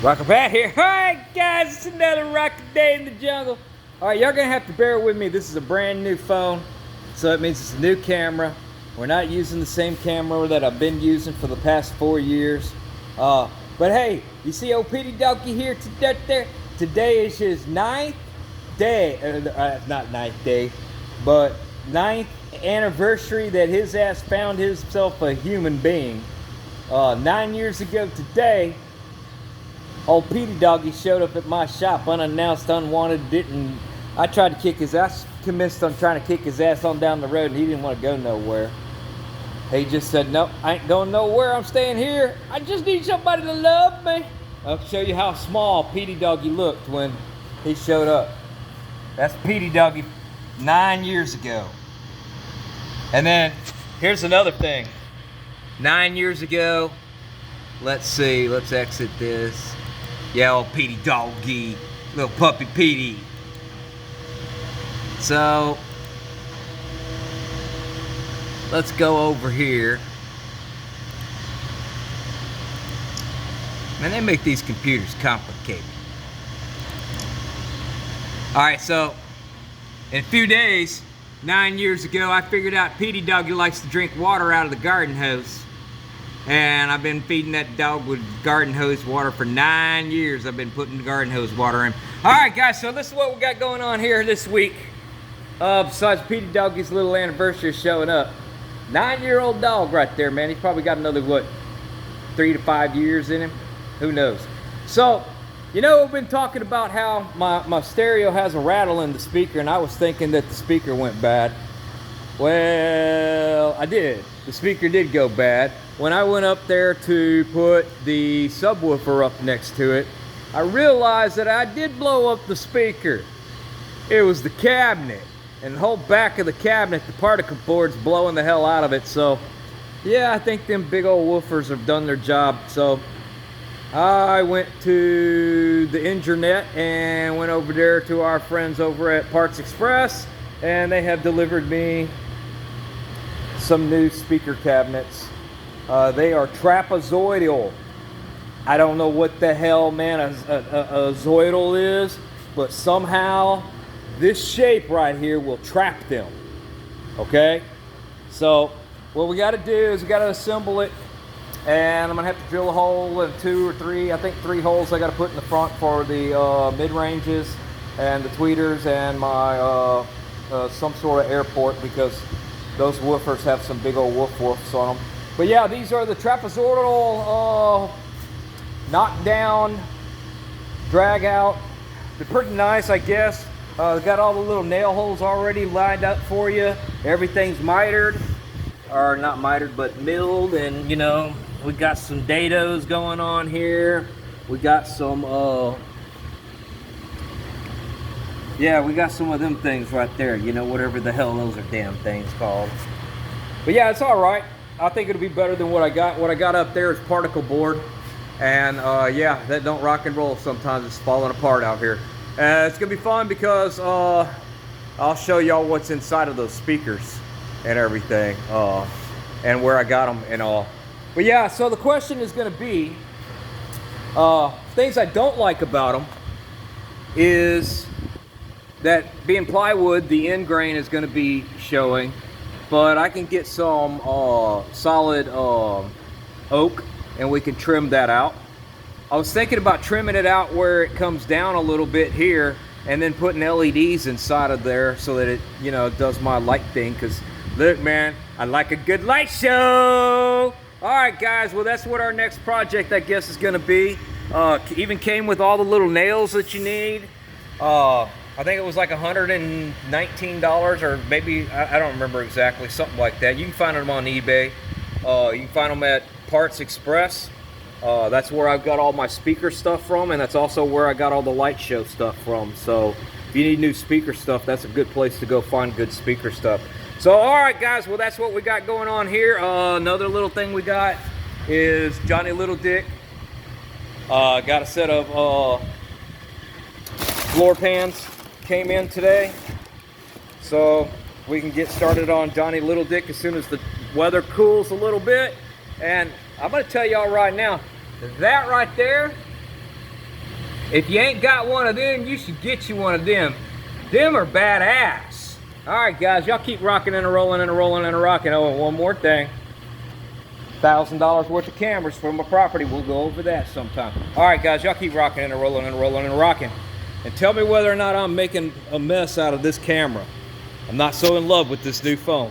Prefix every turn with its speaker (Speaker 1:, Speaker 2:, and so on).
Speaker 1: Rocker Pat here. Alright guys, it's another rocket day in the jungle. Alright, y'all gonna have to bear with me. This is a brand new phone, so it means it's a new camera. We're not using the same camera that I've been using for the past 4 years. But hey, you see old Petey Doggy here today? Today is his ninth anniversary that his ass found himself a human being. 9 years ago today, old Petey Doggy showed up at my shop unannounced, unwanted, I tried to kick his ass, convinced on trying to kick his ass on down the road, and he didn't want to go nowhere. He just said, nope, I ain't going nowhere, I'm staying here. I just need somebody to love me. I'll show you how small Petey Doggy looked when he showed up. That's Petey Doggy 9 years ago. And then, here's another thing. 9 years ago, let's see, let's exit this. Yeah, old Petey Doggy, little puppy Petey. So, let's go over here. Man, they make these computers complicated. Alright, so, in a few days, 9 years ago, I figured out Petey Doggy likes to drink water out of the garden hose. And I've been feeding that dog with garden hose water for 9 years. I've been putting the garden hose water in. Alright guys, so this is what we got going on here this week. Besides Petey Doggy's little anniversary showing up. 9-year-old dog right there, man. He's probably got another, what, 3 to 5 years in him? Who knows? So, you know, we've been talking about how my stereo has a rattle in the speaker, and I was thinking that the speaker went bad. Well, I did. The speaker did go bad. When I went up there to put the subwoofer up next to it, I realized that I did blow up the speaker. It was the cabinet. And the whole back of the cabinet, the particle board's blowing the hell out of it. So, yeah, I think them big old woofers have done their job. So, I went to the internet and went over there to our friends over at Parts Express, and they have delivered me some new speaker cabinets. They are trapezoidal. I don't know what the hell, man, a zoidal is, but somehow this shape right here will trap them. Okay? So what we got to do is we got to assemble it, and I'm gonna have to drill a hole in 2 or 3, I think 3 holes I got to put in the front for the mid-ranges and the tweeters and my some sort of airport, because those woofers have some big old woofs on them. But yeah, these are the trapezoidal knock down, drag out. They're pretty nice, I guess. Got all the little nail holes already lined up for you. Everything's mitered, or not mitered, but milled, and you know, we got some dados going on here. We got some, yeah, we got some of them things right there. You know, whatever the hell those are damn things called. But yeah, it's all right. I think it'll be better than what I got. What I got up there is particle board, and yeah, that don't rock and roll sometimes. It's falling apart out here. It's gonna be fun because I'll show y'all what's inside of those speakers and everything, and where I got them and all. But yeah, so the question is gonna be things I don't like about them is that being plywood, the end grain is gonna be showing. But I can get some solid oak, and we can trim that out. I was thinking about trimming it out where it comes down a little bit here, and then putting LEDs inside of there so that it, you know, does my light thing. Because look, man, I like a good light show. All right, guys. Well, that's what our next project, I guess, is going to be. Even came with all the little nails that you need. I think it was like $119, or maybe, I don't remember exactly, something like that. You can find them on eBay. You can find them at Parts Express. That's where I've got all my speaker stuff from, and that's also where I got all the light show stuff from. So if you need new speaker stuff, that's a good place to go find good speaker stuff. So all right, guys, well, that's what we got going on here. Another little thing we got is Johnny Little Dick got a set of floor pans. Came in today, so we can get started on Johnny Little Dick as soon as the weather cools a little bit. And I'm going to tell y'all right now, that right there If you ain't got one of them, you should get you one of them. Them are badass. All right, guys, y'all keep rocking and rolling and rolling and rocking. Oh, and one more thing. $1,000 worth of cameras for my property. We'll go over that sometime. All right, guys, y'all keep rocking and rolling and rolling and rocking. And tell me whether or not I'm making a mess out of this camera. I'm not so in love with this new phone.